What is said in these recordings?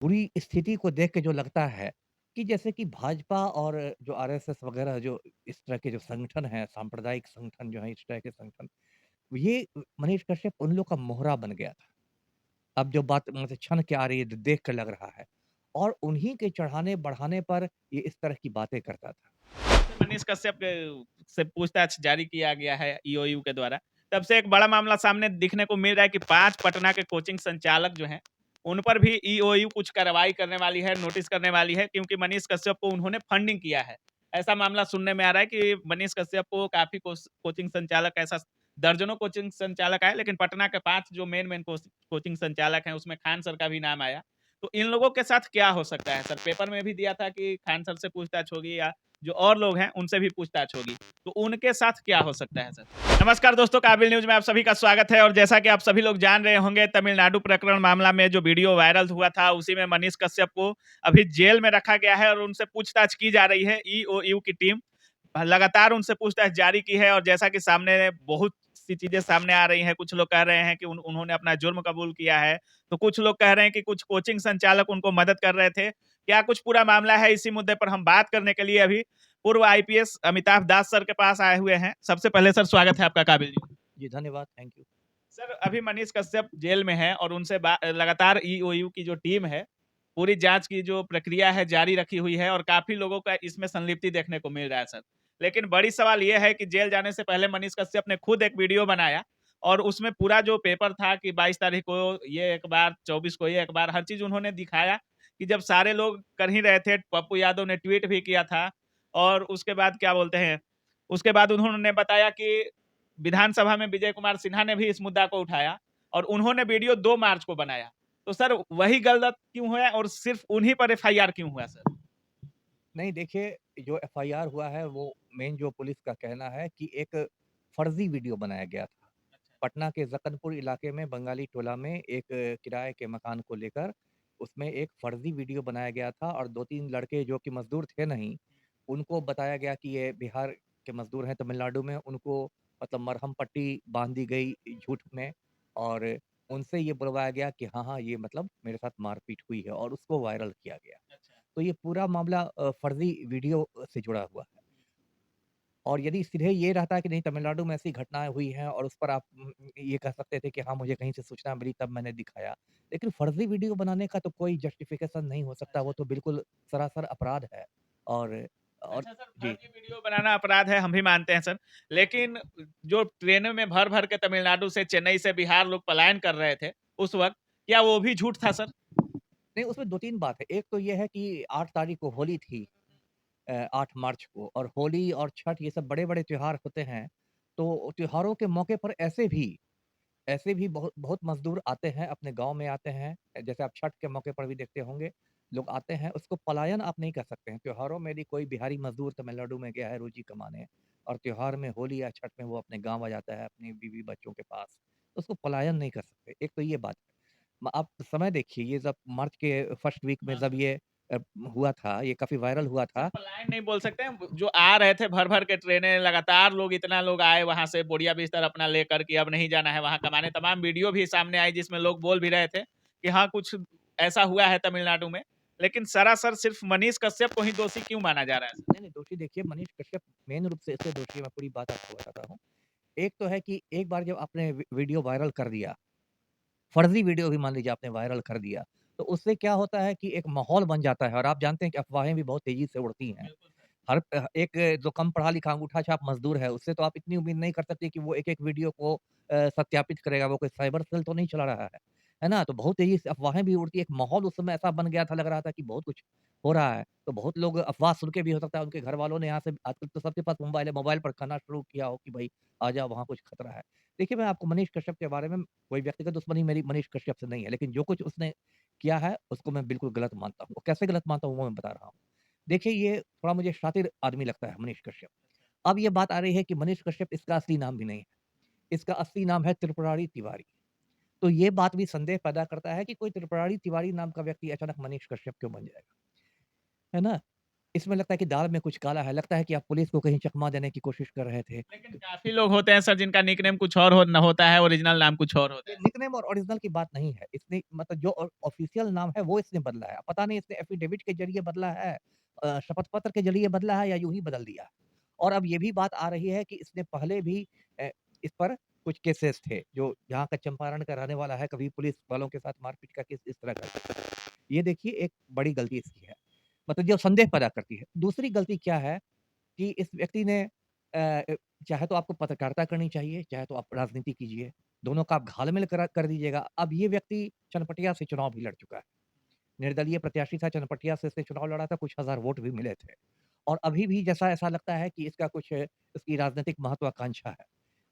पूरी स्थिति को देख के जो लगता है कि जैसे कि भाजपा और जो आरएसएस वगैरह जो इस तरह के जो संगठन हैं, सांप्रदायिक संगठन जो हैं, इस तरह के संगठन, ये मनीष कश्यप उन लोग का मोहरा बन गया था। अब जो बात मुझे छन के आ रही है, जो देख के लग रहा है और उन्हीं के चढ़ाने-बढ़ाने पर ये इस तरह की बातें करता था। मनीष कश्यप से पूछताछ जारी किया गया है ईओयू के द्वारा। तब से एक बड़ा मामला सामने दिखने को मिल रहा है कि 5 पटना के कोचिंग संचालक जो हैं, उन पर भी ईओयू कुछ कार्रवाई करने वाली है, नोटिस करने वाली है क्योंकि मनीष कश्यप को उन्होंने फंडिंग किया है। ऐसा मामला सुनने में आ रहा है कि मनीष कश्यप को काफ़ी कोचिंग संचालक ऐसा दर्जनों कोचिंग संचालक आए, लेकिन पटना के 5 जो मेन कोचिंग संचालक हैं, उसमें खान सर का भी नाम आया। तो इन लोगों के साथ क्या हो सकता है सर? पेपर में भी दिया था कि खान सर से पूछताछ होगी या जो और लोग हैं उनसे भी पूछताछ होगी, तो उनके साथ क्या हो सकता है सर? नमस्कार दोस्तों, काबिल न्यूज में आप सभी का स्वागत है। और जैसा कि आप सभी लोग जान रहे होंगे, तमिलनाडु प्रकरण मामला में जो वीडियो वायरल हुआ था, उसी में मनीष कश्यप को अभी जेल में रखा गया है और उनसे पूछताछ की जा रही है। ईओयू की टीम लगातार उनसे पूछताछ जारी की है और जैसा कि सामने बहुत सी चीजें सामने आ रही हैं। कुछ लोग कह रहे हैं कि उन्होंने अपना जुर्म कबूल किया है, तो कुछ लोग कह रहे हैं कि कुछ कोचिंग संचालक उनको मदद कर रहे थे। क्या कुछ पूरा मामला है, इसी मुद्दे पर हम बात करने के लिए अभी पूर्व आईपीएस अमिताभ दास सर के पास आए हुए हैं। सबसे पहले सर स्वागत है आपका काबिल जी। जी, धन्यवाद, थैंक यू। सर अभी मनीष कश्यप जेल में है और उनसे लगातार ईओयू की जो टीम है, पूरी जांच की जो प्रक्रिया है जारी रखी हुई है और काफी लोगों का इसमें संलिप्ति देखने को मिल रहा है सर। लेकिन बड़ी सवाल यह है कि जेल जाने से पहले मनीष कश्यप ने खुद एक वीडियो बनाया और उसमें पूरा जो पेपर था कि 22 तारीख को ये एक बार, 24 को ये एक बार, हर चीज उन्होंने दिखाया कि जब सारे लोग कर ही रहे थे। पप्पू यादव ने ट्वीट भी किया था और उसके बाद क्या बोलते हैं, उसके बाद उन्होंने बताया कि विधानसभा में विजय कुमार सिन्हा ने भी इस मुद्दा को उठाया और उन्होंने वीडियो 2 मार्च को बनाया। तो सर वही गलत क्यों हुआ और सिर्फ उन्हीं पर एफआईआर क्यों हुआ सर? नहीं देखिए, जो एफआईआर हुआ है वो मेन जो पुलिस का कहना है कि एक फर्ज़ी वीडियो बनाया गया था। पटना के ज़क्कनपुर इलाके में बंगाली टोला में एक किराए के मकान को लेकर उसमें एक फर्ज़ी वीडियो बनाया गया था और 2-3 लड़के जो कि मज़दूर थे नहीं, उनको बताया गया कि ये बिहार के मज़दूर हैं तमिलनाडु में, उनको मतलब मरहम पट्टी बाँध दी गई झूठ में और उनसे ये बुलवाया गया कि हाँ, हाँ, ये मतलब मेरे साथ मारपीट हुई है और उसको वायरल किया गया। अच्छा। तो ये पूरा मामला फर्ज़ी वीडियो से जुड़ा हुआ है। और यदि सीधे ये रहता कि नहीं तमिलनाडु में ऐसी घटनाएँ हुई हैं और उस पर आप ये कह सकते थे कि हाँ, मुझे कहीं से सूचना मिली तब मैंने दिखाया। लेकिन फर्ज़ी वीडियो बनाने का तो कोई जस्टिफ़िकेशन नहीं हो सकता, वो अच्छा। तो बिल्कुल सरासर अपराध है। और अच्छा सर, जी। फर्जी वीडियो बनाना अपराध है, हम भी मानते हैं सर। लेकिन जो ट्रेनों में भर-भर के तमिलनाडु से, चेन्नई से बिहार लोग पलायन कर रहे थे उस वक़्त, क्या वो भी झूठ था सर? नहीं, उसमें 2-3 बात है। एक तो ये है कि 8 तारीख को होली थी, 8 मार्च को, और होली और छठ ये सब बड़े-बड़े त्योहार होते हैं। तो त्योहारों के मौके पर ऐसे भी बहुत बहुत मज़दूर आते हैं, अपने गाँव में आते हैं। जैसे आप छठ के मौके पर भी देखते होंगे, लोग आते हैं, उसको पलायन आप नहीं कह सकते हैं। त्योहारों में यदि कोई बिहारी मज़दूर तमिलनाडु में गया है रोज़ी कमाने और त्योहार में होली या छठ में वो अपने गाँव आ जाता है, अपनी बीवी-बच्चों के पास, तो उसको पलायन नहीं कर सकते। एक तो ये बात है। आप समय देखिए, ये जब मार्च के फर्स्ट वीक में हाँ जब सर। ये अ, हुआ था, ये काफ़ी वायरल हुआ सर था। पलायन नहीं बोल सकते हैं, जो आ रहे थे भर-भर के ट्रेनें, लगातार लोग, इतना लोग आए वहाँ से बोरिया बिस्तर अपना लेकर कि अब नहीं जाना है वहाँ कमाने। तमाम वीडियो भी सामने आई जिसमें लोग बोल भी रहे थे कि हाँ, कुछ ऐसा हुआ है तमिलनाडु में। लेकिन सरासर सिर्फ मनीष कश्यप को ही दोषी क्यों माना जा रहा है सर? नहीं, नहीं, दोषी देखिए मनीष कश्यप मेन रूप से इससे दोषी है, मैं पूरी बात आपको बताता हूँ। एक तो है कि एक बार जब आपने वीडियो वायरल कर दिया, फर्ज़ी वीडियो भी मान लीजिए आपने वायरल कर दिया, तो उससे क्या होता है कि एक माहौल बन जाता है और आप जानते हैं कि अफ़वाहें भी बहुत तेज़ी से उड़ती हैं। बिल्कुल सर। एक जो कम पढ़ा-लिखा अंगूठा-छाप मज़दूर है, उससे तो आप इतनी उम्मीद नहीं कर सकते कि वो एक-एक वीडियो को सत्यापित करेगा, वो कोई साइबर सेल तो नहीं चला रहा है ना? तो बहुत तेज़ी से अफ़वाहें भी उड़ती हैं, एक माहौल उस समय ऐसा बन गया था, लग रहा था कि बहुत कुछ हो रहा है। तो बहुत लोग अफ़वाह सुन के भी हो सकता है उनके घरवालों ने यहाँ से आजकल तो सबके पास मोबाइल है, मोबाइल पर कहना शुरू किया हो कि भई आ जाओ वहाँ कुछ खतरा है। देखिए, मैं आपको मनीष कश्यप के बारे में कोई व्यक्तिगत दुश्मनी मेरी मनीष कश्यप से नहीं है, लेकिन जो कुछ उसने किया है, उसको मैं बिल्कुल गलत मानता हूँ। कैसे गलत मानता हूँ, वो मैं बता रहा हूँ। देखिए, ये थोड़ा मुझे शातिर आदमी लगता है मनीष कश्यप। अब ये बात आ रही है कि मनीष कश्यप इसका असली नाम भी नहीं है। इसका असली नाम है त्रिपुरारी तिवारी। तो ये बात भी संदेह पैदा करता है कि कोई त्रिपुरारी तिवारी नाम का व्यक्ति अचानक मनीष कश्यप क्यों बन जाएगा, है ना? इसमें लगता है कि दाल में कुछ काला है, लगता है कि आप पुलिस को कहीं चकमा देने की कोशिश कर रहे थे। लेकिन काफ़ी लोग होते हैं सर जिनका निकनेम कुछ और हो न होता है, ओरिजिनल नाम कुछ और होता ये है। निकनेम और ओरिजिनल की बात नहीं है। इसने मतलब जो ऑफ़िशियल नाम है वो इसने बदला है। पता नहीं इसने एफ़िडेविट के ज़रिए बदला है, शपथ पत्र के ज़रिए बदला है या यूँ ही बदल दिया है। और अब ये भी बात आ रही है कि इसने पहले भी इस पर कुछ केसेस थे, जो यहाँ का चंपारण का रहने वाला है, कभी पुलिस वालों के साथ मारपीट का केस इस तरह का। ये देखिए एक बड़ी गलती इसकी है, मतलब जो संदेह पैदा करती है। दूसरी गलती क्या है कि इस व्यक्ति ने चाहे तो आपको पत्रकारिता करनी चाहिए, चाहे तो आप राजनीति कीजिए, दोनों का आप घाल-मेल कर दीजिएगा। अब ये व्यक्ति चनपटिया से चुनाव भी लड़ चुका है। निर्दलीय प्रत्याशी था, चनपटिया से इसने चुनाव लड़ा था, कुछ हज़ार वोट भी मिले थे। और अभी भी जैसा ऐसा लगता है कि इसका कुछ इसकी राजनीतिक महत्वाकांक्षा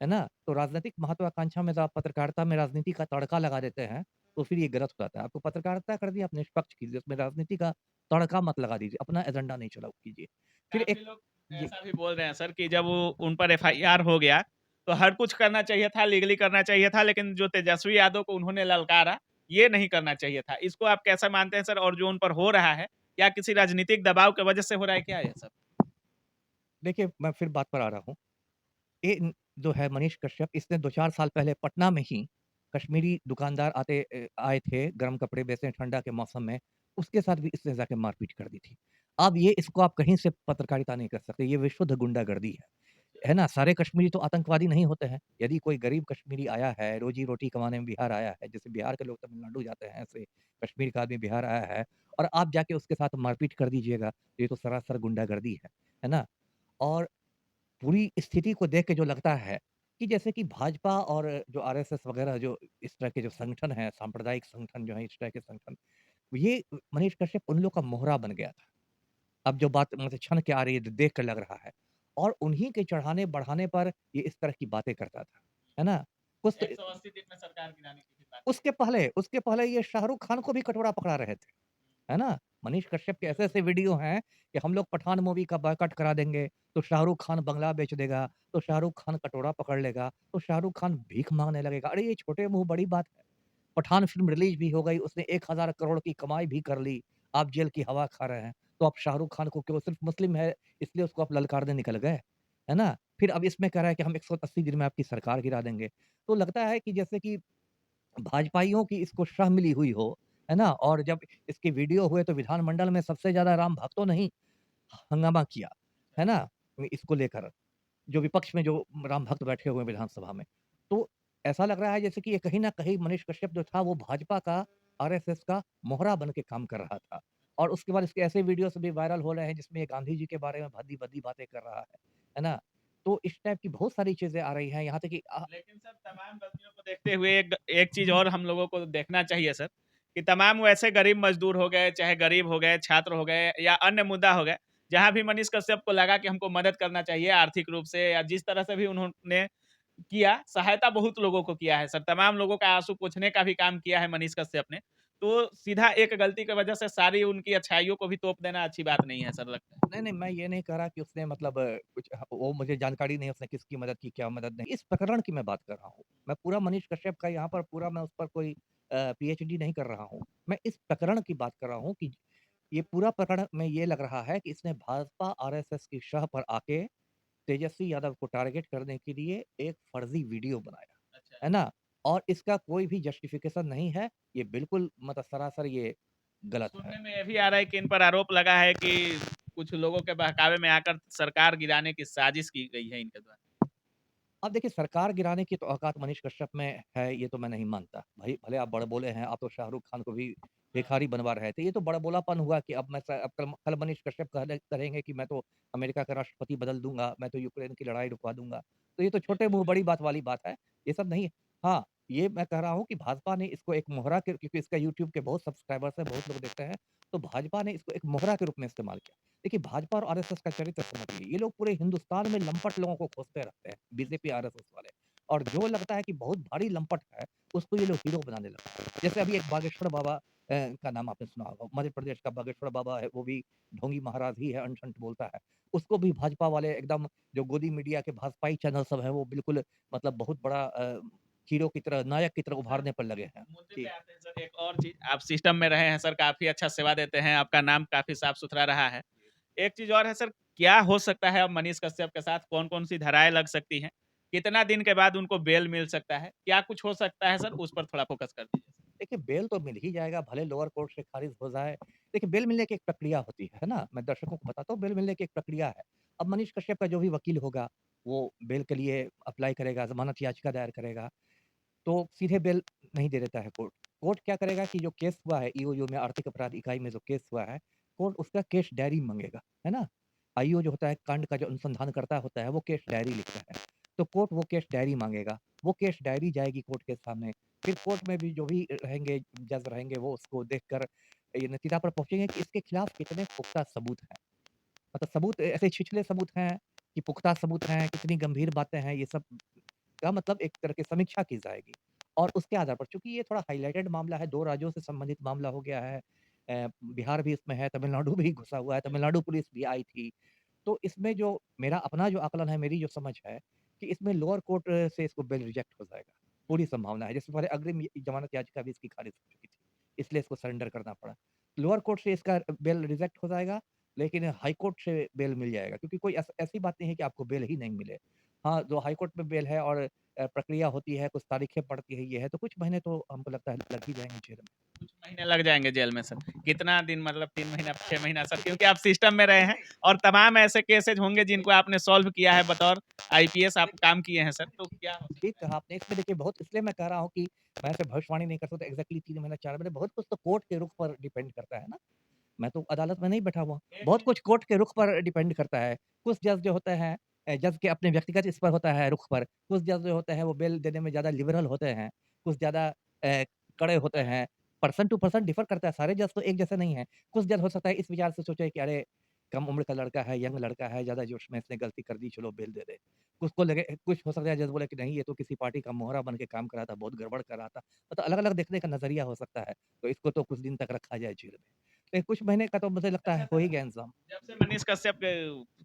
है ना? तो राजनीतिक महत्वाकांक्षा में जब आप पत्रकारिता में राजनीति का तड़का लगा देते हैं, तो फिर ये गलत हो जाता है। आपको पत्रकारिता करनी है, आप निष्पक्ष कीजिए, उसमें राजनीति का तड़का मत लगा दीजिए, अपना एजेंडा नहीं चलाओ कीजिए। फिर काफ़ी एक लोग जी। ऐसा भी बोल रहे हैं सर कि जब वो उन पर एफआईआर हो गया, तो हर कुछ करना चाहिए था, लीगली करना चाहिए था, लेकिन जो तेजस्वी यादव को उन्होंने ललकारा, ये नहीं करना चाहिए था। इसको आप कैसा मानते हैं सर? और जो उन पर हो रहा है, क्या किसी राजनीतिक दबाव की वजह से हो रहा है क्या ये सब? देखिए, मैं फिर बात पर आ रहा हूँ। ये जो है मनीष कश्यप, इसने 2-4 साल पहले पटना में ही कश्मीरी दुकानदार आए थे गर्म कपड़े बेचने ठंडा के मौसम में, उसके साथ भी इसने जाके मारपीट कर दी थी। अब ये इसको आप कहीं से पत्रकारिता नहीं कर सकते, ये विशुद्ध गुंडागर्दी है ना? सारे कश्मीरी तो आतंकवादी नहीं होते हैं। यदि कोई गरीब कश्मीरी आया है, रोज़ी-रोटी कमाने में बिहार आया है, जैसे बिहार के लोग तमिलनाडु जाते हैं, ऐसे कश्मीर का आदमी बिहार आया है और आप जाके उसके साथ मारपीट कर दीजिएगा, तो ये तो सरासर गुंडागर्दी है ना? और पूरी स्थिति को देख के जो लगता है कि जैसे कि भाजपा और जो आरएसएस वगैरह जो इस तरह के जो संगठन हैं, सांप्रदायिक संगठन जो हैं, इस तरह के संगठन, ये मनीष कश्यप उन लोग का मोहरा बन गया था। अब जो बात मुझे छन के आ रही है, जो देख कर लग रहा है और उन्हीं के चढ़ाने-बढ़ाने पर ये इस तरह की बातें करता था, है ना? कुछ तो 180 दिन में सरकार गिराने की भी बात कही। उसके पहले ये शाहरुख खान को भी कटोरा पकड़ा रहे थे। है ना? मनीष कश्यप के ऐसे-ऐसे वीडियो हैं कि हम लोग पठान मूवी का बॉयकॉट करा देंगे, तो शाहरुख खान बंगला बेच देगा, तो शाहरुख खान कटोरा पकड़ लेगा, तो शाहरुख खान भीख माँगने लगेगा। अरे! ये छोटे मुँह बड़ी बात है। पठान फ़िल्म रिलीज़ भी हो गई, उसने 1000 करोड़ की कमाई भी कर ली। आप जेल की हवा खा रहे हैं। तो आप शाहरुख खान को क्यों सिर्फ़ मुस्लिम है, इसलिए उसको आप ललकारने निकल गए। है ना? फिर अब इसमें कह रहा है कि हम 180 दिन में आपकी सरकार गिरा देंगे। तो लगता है कि जैसे कि भाजपाइयों की इसको शाह मिली हुई हो, है ना? और जब इसके वीडियो हुए तो विधानमंडल में सबसे ज़्यादा राम भक्तों ने ही हंगामा किया, है ना? इसको लेकर, जो विपक्ष में जो राम भक्त बैठे हुए हैं विधानसभा में। तो ऐसा लग रहा है जैसे कि ये कहीं न कहीं मनीष कश्यप जो था वो भाजपा का, आरएसएस का मोहरा बन के काम कर रहा था। और उसके बाद इसके ऐसे वीडियोज़ भी वायरल हो रहे हैं जिसमें ये गांधी जी के बारे में भद्दी-भद्दी बातें कर रहा है ना? तो इस टाइप की बहुत सारी चीज़ें आ रही हैं, यहाँ तक कि लेकिन सर तमाम गलतियों को देखते हुए एक एक चीज़ और हम लोगों को देखना चाहिए सर, कि तमाम वैसे गरीब मज़दूर हो गए, चाहे गरीब हो गए, छात्र हो गए या अन्य मुद्दा हो गए, जहाँ भी मनीष कश्यप को लगा कि हमको मदद करना चाहिए आर्थिक रूप से या जिस तरह से भी उन्होंने किया, सहायता बहुत लोगों को किया है सर, तमाम लोगों का आँसू पोंछने का भी काम किया है मनीष कश्यप ने। तो सीधा एक गलती की वजह से सारी उनकी अच्छाइयों को भी तोप देना अच्छी बात नहीं है सर लगता है। नहीं, नहीं, मैं ये नहीं कह रहा कि उसने मतलब कुछ वो मुझे जानकारी नहीं है उसने किसकी मदद की, क्या मदद नहीं। इस प्रकरण की मैं बात कर रहा हूँ। मैं पूरा मनीष कश्यप का यहाँ पर पूरा मैं उस पर कोई पीएचडी नहीं कर रहा हूँ। मैं इस प्रकरण की बात कर रहा हूँ कि ये पूरा प्रकरण में ये लग रहा है कि इसने भाजपा आरएसएस की शाह पर आके तेजस्वी यादव को टारगेट करने के लिए एक फर्जी वीडियो बनाया, अच्छा। है ना? और इसका कोई भी जस्टिफिकेशन नहीं है। ये बिल्कुल मतलब सरासर ये गलत है। सुनने में ये भी आ रहा है कि इन पर आरोप लगा है कि कुछ लोगों के बहकावे में आकर सरकार गिराने की साजिश की गई है इनके द्वारा। अब देखिए सरकार गिराने की तो औकात मनीष कश्यप में है, ये तो मैं नहीं मानता। भई भले आप बड़बोले हैं, आप तो शाहरुख खान को भी हाँ। भिखारी बनवा रहे थे। ये तो बड़बोलापन हुआ कि अब मैं स अब कल मनीष कश्यप कहेंगे कि मैं तो अमेरिका का राष्ट्रपति बदल दूँगा, मैं तो यूक्रेन की लड़ाई रुकवा दूँगा। तो ये तो छोटे बिल्कुल, मुँह बड़ी बिल्कुल। बात वाली बात है, ये सब नहीं है। हाँ, ये मैं कह रहा हूँ कि भाजपा ने इसको एक मोहरा के, क्योंकि इसका यूट्यूब के बहुत सब्सक्राइबर्स हैं, बहुत लोग देखते हैं, तो भाजपा ने इसको एक मोहरा के रूप में इस्तेमाल किया। देखिए भाजपा और आरएसएस का चरित्र समझिए, ये लोग पूरे हिंदुस्तान में लंपट लोगों को खोजते रहते हैं, बीजेपी, आरएसएस वाले। और जो लगता है कि बहुत भारी लंपट है, उसको ये लोग हीरो बनाने लगते हैं। जैसे अभी एक बागेश्वर बाबा का नाम आपने सुना होगा, मध्य प्रदेश का बागेश्वर बाबा है, वो भी ढोंगी महाराज ही है, अंट-शंट बोलता है। उसको भी भाजपा वाले एकदम, जो गोदी मीडिया के भाजपाई चैनल सब हैं, वो बिल्कुल मतलब बहुत बड़ा हीरो की तरह, नायक की तरह सर, उभारने पर लगे हैं। मुद्दे पे जी। आते हैं सर एक और चीज़, आप सिस्टम में रहे हैं सर, काफ़ी अच्छा सेवा देते हैं, आपका नाम काफ़ी साफ-सुथरा रहा है। एक चीज़ और है सर, क्या हो सकता है अब मनीष कश्यप के साथ? कौन-कौन सी धाराएँ लग सकती हैं? कितना दिन के बाद उनको बेल मिल सकता है? क्या कुछ हो सकता है सर? उस पर थोड़ा फ़ोकस कर दीजिए। देखिए, बेल तो मिल ही जाएगा, भले लोअर कोर्ट से खारिज हो जाए। देखिए, बेल मिलने की एक प्रक्रिया होती है ना? मैं दर्शकों को बताता हूँ, बेल मिलने की एक प्रक्रिया है। अब मनीष कश्यप का जो भी वकील होगा, वो बेल के लिए अप्लाई करेगा, ज़मानत याचिका दायर करेगा, तो सीधे बेल नहीं दे देता है कोर्ट। कोर्ट क्या करेगा कि जो केस हुआ है ईओयू में, आर्थिक अपराध इकाई में जो केस हुआ है, कोर्ट उसका केस डायरी माँगेगा, है ना? आईओ जो होता है, कांड का जो अनुसंधानकर्ता होता है, वो केस डायरी लिखता है। तो कोर्ट वो केस डायरी माँगेगा, वो केस डायरी जाएगी कोर्ट के सामने। फिर कोर्ट में भी जो भी रहेंगे, जज रहेंगे, वो उसको देखकर ये नतीजा पर पहुँचेंगे कि इसके खिलाफ कितने पुख्ता सबूत हैं। मतलब सबूत ऐसे छिछले सबूत हैं कि पुख्ता सबूत हैं, कितनी गंभीर बातें हैं, ये सब का मतलब एक तरह की समीक्षा की जाएगी। और उसके आधार पर चूँकि ये थोड़ा हाइलाइटेड मामला है, 2 राज्यों से संबंधित मामला हो गया है। बिहार भी इसमें है, तमिलनाडु भी घुसा हुआ है, तमिलनाडु पुलिस भी आई थी। तो इसमें जो मेरा अपना जो आकलन है, मेरी जो समझ है कि इसमें लोअर कोर्ट से इसको बेल रिजेक्ट हो जाएगा। पूरी संभावना है। जिससे पहले अग्रिम जमानत याचिका भी इसकी खारिज हो चुकी थी। इसलिए इसको सरेंडर करना पड़ा। लोअर कोर्ट से इसका बेल रिजेक्ट हो जाएगा, लेकिन हाई कोर्ट से बेल मिल जाएगा क्योंकि कोई ऐसी बात नहीं है कि आपको बेल ही नहीं मिले। हाँ, जो हाई कोर्ट में बेल है और प्रक्रिया होती है, कुछ तारीखें पड़ती है, ये है, तो कुछ महीने तो हमको लगता है लग ही जाएँगे जेल में। कुछ महीने लग जाएँगे जेल में सर। कितना दिन मतलब 3 महीना, 6 महीना सर? क्योंकि आप सिस्टम में रहे हैं और तमाम ऐसे केसेज़ होंगे जिनको आपने सॉल्व किया है बतौर आईपीएस आप काम किए हैं सर, तो क्या हो ठीक सकता है? कहा आपने, इसमें देखिए बहुत इसलिए मैं कह रहा हूँ कि मैं ऐसे भविष्यवाणी नहीं कर सकता एग्ज़ैक्टली 3 महीना, 4 महीने, बहुत कुछ तो कोर्ट के रुख पर डिपेंड करता है ना। मैं तो अदालत में नहीं बैठा हुआ। एक बहुत चीज़ कुछ कोर्ट के रुख पर डिपेंड करता है। कुछ जज जो होते हैं जज के अपने व्यक्तिगत इस पर होता है रुख पर। कुछ जज जो होते हैं वो बेल देने में ज़्यादा लिबरल होते हैं। कुछ ज़्यादा कड़े होते हैं। पर्सन टू पर्सन डिफर करता है, सारे जज तो एक जैसे नहीं हैं। कुछ जज हो सकता है इस विचार से सोचे कि अरे कम उम्र का लड़का है, यंग लड़का है, ज़्यादा जोश में इसने गलती कर दी, चलो बेल दे दे। कुछ को लगे कुछ हो सकता है जज बोले कि नहीं ये तो किसी पार्टी का मोहरा बन के काम कर रहा था, बहुत गड़बड़ कर रहा था। मतलब अलग-अलग देखने का नज़रिया हो सकता है। तो इसको तो कुछ दिन तक रखा जाए जेल में। कुछ महीने का तो मुझे लगता अच्छा है हो सर, ही गया इंतज़ाम। जब से मनीष कश्यप के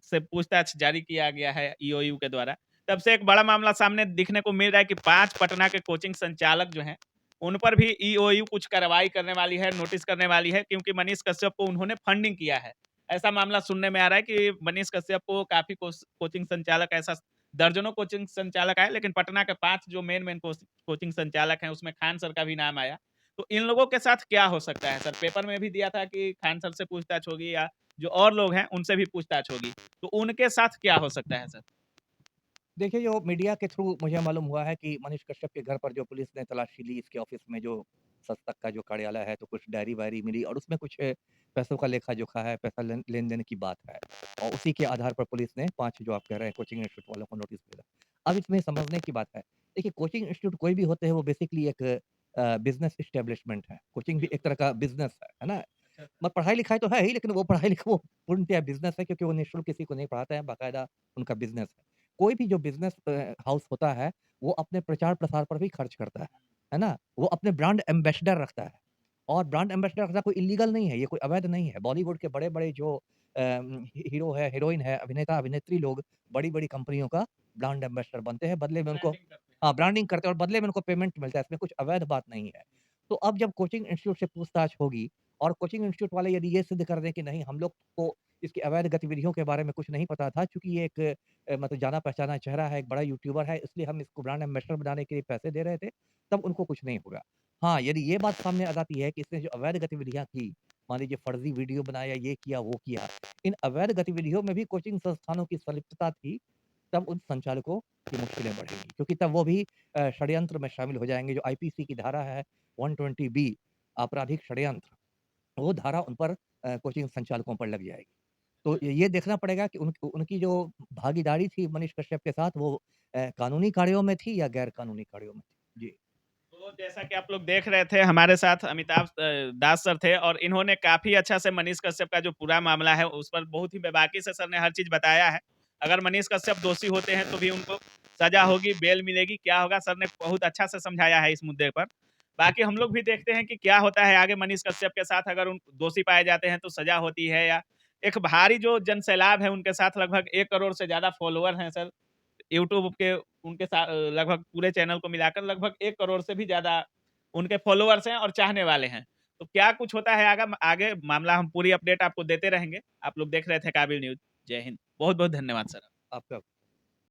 से पूछताछ जारी किया गया है ईओयू के द्वारा, तब से एक बड़ा मामला सामने दिखने को मिल रहा है कि 5 पटना के कोचिंग संचालक जो हैं, उन पर भी ईओयू कुछ कार्रवाई करने वाली है, नोटिस करने वाली है क्योंकि मनीष कश्यप को उन्होंने फंडिंग किया है। ऐसा मामला सुनने में आ रहा है कि मनीष कश्यप को काफ़ी कोचिंग संचालक ऐसा दर्जनों कोचिंग संचालक आए, लेकिन पटना के 5 जो मेन कोचिंग संचालक हैं, उसमें खान सर का भी नाम आया। तो इन लोगों के साथ क्या हो सकता है सर? पेपर में भी दिया था कि खान सर से पूछताछ होगी या जो और लोग हैं उनसे भी पूछताछ होगी। तो उनके साथ क्या हो सकता है सर? देखिए, जो मीडिया के थ्रू मुझे मालूम हुआ है कि मनीष कश्यप के घर पर जो पुलिस ने तलाशी ली, इसके ऑफ़िस में जो संस्थक का जो कार्यालय है, तो कुछ डायरी-वायरी मिली और उसमें कुछ पैसों का लेखा-जोखा है, पैसा लेन-देन की बात है। और उसी के आधार पर पुलिस ने 5 जो आप कह रहे हैं कोचिंग इंस्टीट्यूट वालों को नोटिस भेजा। अब इसमें समझने की बात है, देखिए कोचिंग इंस्टीट्यूट कोई भी होते हैं, वो बेसिकली एक बिज़नेस एस्टेब्लिशमेंट है। कोचिंग भी एक तरह का बिज़नेस है ना? अच्छा सर। पढ़ाई-लिखाई तो है ही, लेकिन वो पढ़ाई-लिखाई वो पूर्णतः बिज़नेस है क्योंकि वो निःशुल्क किसी को नहीं पढ़ाते हैं, बाकायदा उनका बिज़नेस है। कोई भी जो बिज़नेस हाउस होता है, वो अपने प्रचार-प्रसार पर भी खर्च करता है ना? वो अपने ब्रांड एम्बेसडर रखता है और ब्रांड एम्बेसडर रखना कोई इल्लीगल नहीं है, ये कोई अवैध नहीं है। बॉलीवुड के बड़े-बड़े जो हीरो है, हीरोइन है, अभिनेता-अभिनेत्री लोग बड़ी-बड़ी कंपनियों का ब्रांड एम्बेसडर बनते हैं, बदले में उनको ब्रांडिंग करते हैं। हाँ, ब्रांडिंग करते हैं और बदले में उनको पेमेंट मिलता है, इसमें कुछ अवैध बात नहीं है। तो अब जब कोचिंग इंस्टीट्यूट से पूछताछ होगी और कोचिंग इंस्टीट्यूट वाले यदि ये सिद्ध कर दें कि नहीं हम लोग को इसकी अवैध गतिविधियों के बारे में कुछ नहीं पता था चूँकि ये एक मतलब जाना-पहचाना चेहरा है, एक बड़ा यूट्यूबर है, इसलिए हम इसको ब्रांड एम्बेसडर बनाने के लिए पैसे दे रहे थे, तब उनको कुछ नहीं होगा। हाँ, यदि ये बात सामने आ जाती है कि इसने जो अवैध गतिविधियाँ की, मान लीजिए फर्ज़ी वीडियो बनाया, ये किया, वो किया, इन अवैध गतिविधियों में भी कोचिंग संस्थानों की संलिप्तता थी, तब उन संचालकों की मुश्किलें बढ़ेंगी क्योंकि तब वो भी षड्यंत्र में शामिल हो जाएँगे। जो आईपीसी की धारा है 120 बी आपराधिक षड्यंत्र, वो धारा उन पर कोचिंग संचालकों पर लग जाएगी। तो ये देखना पड़ेगा कि उनकी जो भागीदारी थी मनीष कश्यप के साथ वो कानूनी कार्यों में थी या गैर कानूनी कार्यों में थी? जी। तो जैसा कि आप लोग देख रहे थे हमारे साथ अमिताभ दास सर थे और इन्होंने काफ़ी अच्छा से मनीष कश्यप का जो पूरा मामला है उस पर बहुत ही बेबाकी से सर ने हर चीज़ बताया है। अगर मनीष कश्यप दोषी होते हैं तो भी उनको सज़ा होगी, बेल मिलेगी, क्या होगा सर ने बहुत अच्छा से समझाया है इस मुद्दे पर। बाकी हम लोग भी देखते हैं कि क्या होता है आगे मनीष कश्यप के साथ अगर उन दोषी पाए जाते हैं तो सज़ा होती है या एक भारी जो जनसैलाब है उनके साथ लगभग 1 करोड़ से ज़्यादा फॉलोवर हैं सर। यूट्यूब के उनके लगभग पूरे चैनल को मिलाकर लगभग 1 करोड़ से भी ज़्यादा उनके फॉलोवर्स हैं और चाहने वाले हैं। तो क्या कुछ होता है आगे आगे मामला हम पूरी अपडेट आपको देते रहेंगे। आप लोग देख रहे थे काबिल न्यूज़। जय हिंद। बहुत-बहुत धन्यवाद सर। आपका